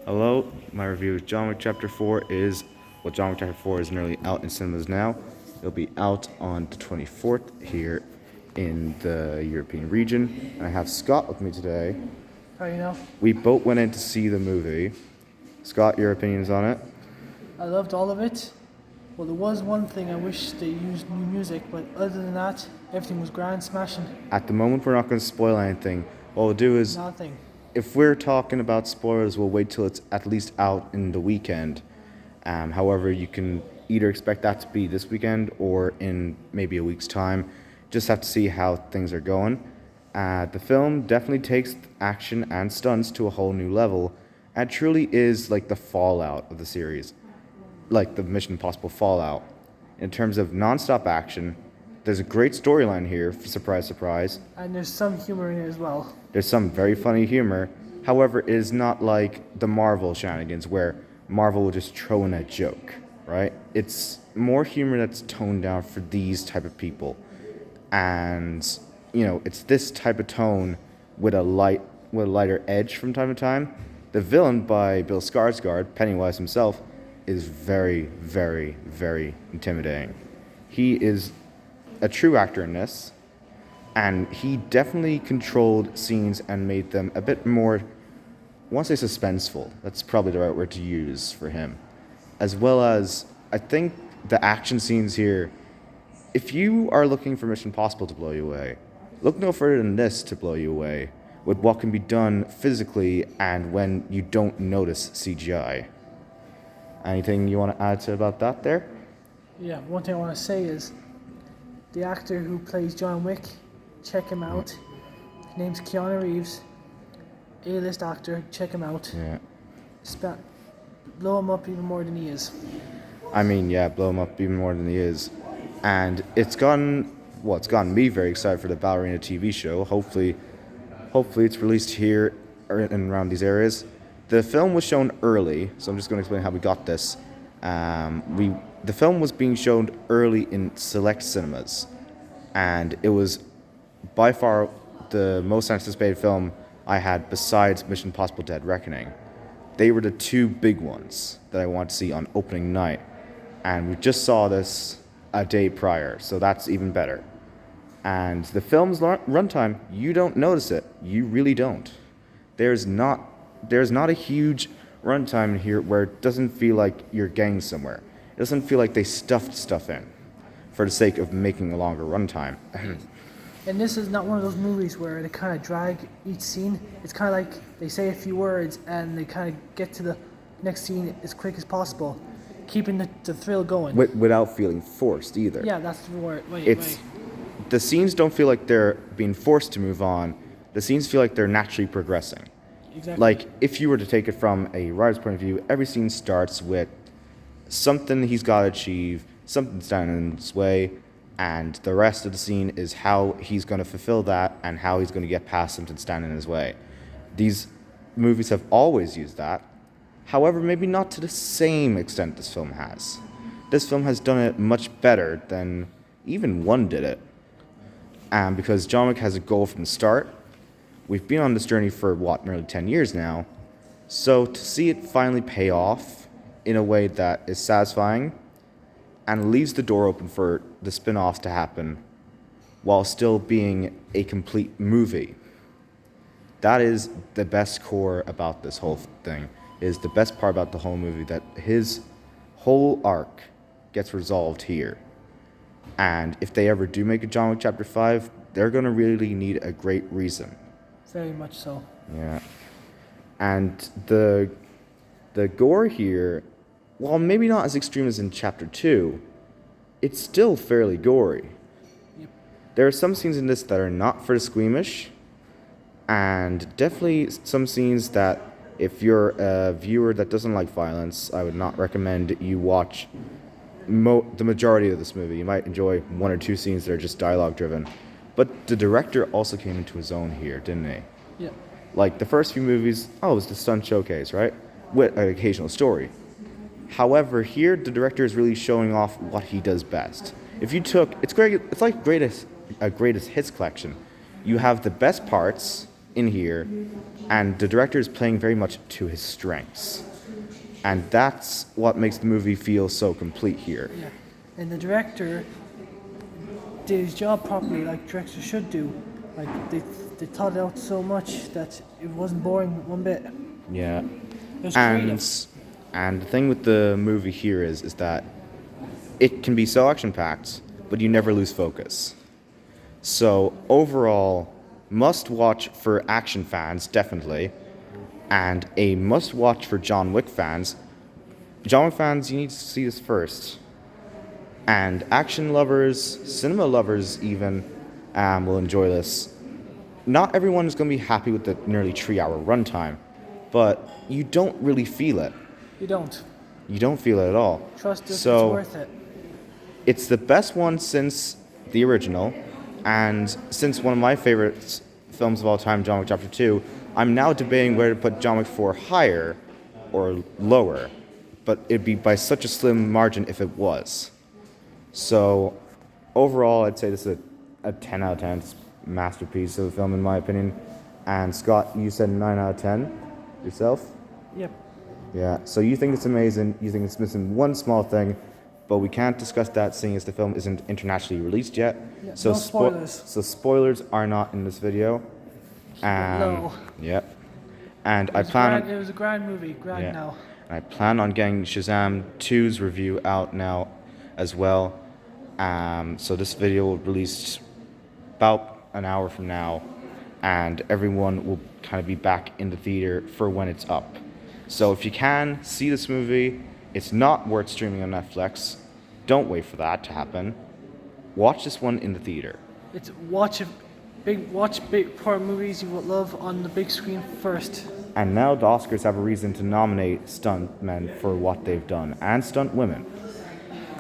Hello, my review of John Wick Chapter 4 is, John Wick Chapter 4 is nearly out in cinemas now. It'll be out on the 24th here in the European region. And I have Scott with me today. How you know? We both went in to see the movie. Scott, your opinions on it? I loved all of it. Well, there was one thing I wish they used new music, but other than that, everything was grand smashing. At the moment, we're not going to spoil anything. What we'll do is, Nothing. if we're talking about spoilers, we'll wait till it's at least out in the weekend. However, you can either expect that to be this weekend or in maybe a week's time. Just have to see how things are going. The film definitely takes action and stunts to a whole new level, and truly is like the fallout of the series, like the Mission Impossible fallout. In terms of non-stop action, there's a great storyline here, surprise, surprise. And there's some humor in it as well. There's some very funny humor. However, it is not like the Marvel shenanigans where Marvel will just throw in a joke, right? It's more humor that's toned down for these type of people. And, it's this type of tone with a lighter edge from time to time. The villain by Bill Skarsgård, Pennywise himself, is very, very, very intimidating. He is a true actor in this, and he definitely controlled scenes and made them a bit more, I want to say suspenseful. That's probably the right word to use for him. As well as, I think the action scenes here, if you are looking for Mission Impossible to blow you away, look no further than this to blow you away with what can be done physically and when you don't notice CGI. Anything you want to add to about that there? Yeah, one thing I want to say is the actor who plays John Wick, check him out. His name's Keanu Reeves. A-list actor, check him out. Yeah. Blow him up even more than he is. Blow him up even more than he is. And it's gotten me very excited for the Ballerina TV show. Hopefully it's released here or in and around these areas. The film was shown early, so I'm just going to explain how we got this. The film was being shown early in select cinemas, and it was by far the most anticipated film I had besides Mission Impossible Dead Reckoning. They were the two big ones that I wanted to see on opening night, and we just saw this a day prior, so that's even better. And the film's runtime, you don't notice it. You really don't. There's not a huge runtime here where it doesn't feel like you're getting somewhere. It doesn't feel like they stuffed stuff in for the sake of making a longer runtime. And this is not one of those movies where they kind of drag each scene. It's kind of like they say a few words and they kind of get to the next scene as quick as possible, keeping the thrill going. Without feeling forced either. Yeah, that's the word. The scenes don't feel like they're being forced to move on. The scenes feel like they're naturally progressing. Exactly. Like, if you were to take it from a writer's point of view, every scene starts with something he's got to achieve, something standing in his way, and the rest of the scene is how he's going to fulfill that and how he's going to get past something standing in his way. These movies have always used that. However, maybe not to the same extent this film has. This film has done it much better than even one did it. And because John Wick has a goal from the start, we've been on this journey for, nearly 10 years now. So to see it finally pay off in a way that is satisfying and leaves the door open for the spin-offs to happen while still being a complete movie. That is the best core about this whole thing, is the best part about the whole movie, that his whole arc gets resolved here. And if they ever do make a John Wick Chapter 5, they're going to really need a great reason. Very much so. Yeah. And the gore here, while maybe not as extreme as in Chapter 2, it's still fairly gory. Yep. There are some scenes in this that are not for the squeamish, and definitely some scenes that, if you're a viewer that doesn't like violence, I would not recommend you watch the majority of this movie. You might enjoy one or two scenes that are just dialogue driven. But the director also came into his own here, didn't he? Yeah. Like the first few movies, it was the stunt showcase, right? With an occasional story. However, here the director is really showing off what he does best. It's like a greatest hits collection. You have the best parts in here, and the director is playing very much to his strengths. And that's what makes the movie feel so complete here. Yeah. And the director did his job properly, like directors should do. Like they thought it out so much that it wasn't boring one bit. Yeah. It was creative. And the thing with the movie here is that it can be so action-packed, but you never lose focus. So overall, must-watch for action fans, definitely, and a must-watch for John Wick fans. John Wick fans, you need to see this first. And action lovers, cinema lovers even, will enjoy this. Not everyone is going to be happy with the nearly 3-hour runtime, but you don't really feel it. You don't. You don't feel it at all. Trust us, So, it's worth it. it's the best one since the original, and since one of my favorite films of all time, John Wick Chapter 2, I'm now debating whether to put John Wick 4 higher or lower, but it'd be by such a slim margin if it was. So, overall, I'd say this is a 10 out of 10. It's a masterpiece of a film, in my opinion. And Scott, you said 9 out of 10 yourself? Yep. Yeah, so you think it's amazing, you think it's missing one small thing, but we can't discuss that seeing as the film isn't internationally released yet. Yeah, So no spoilers. So spoilers are not in this video. No. Yep. And It I was, plan it was a grand movie, grand yeah. now. And I plan on getting Shazam 2's review out now as well. So this video will release about an hour from now, and everyone will kind of be back in the theater for when it's up. So if you can, see this movie. It's not worth streaming on Netflix. Don't wait for that to happen. Watch this one in the theater. It's watch big horror movies you would love on the big screen first. And now the Oscars have a reason to nominate stuntmen for what they've done, and stunt women.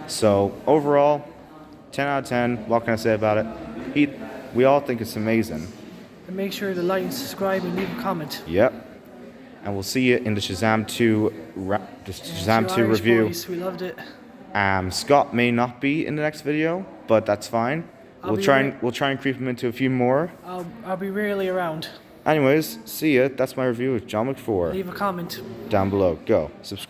So overall, 10 out of 10. What can I say about it? We all think it's amazing. And make sure to like and subscribe and leave a comment. Yep. And we'll see you in the Shazam 2 It's your Irish review. voice, we loved it. Scott may not be in the next video, but that's fine. We'll try and creep him into a few more. I'll be rarely around. Anyways, see ya. That's my review of John Wick 4. Leave a comment. Down below. Go. Subscribe.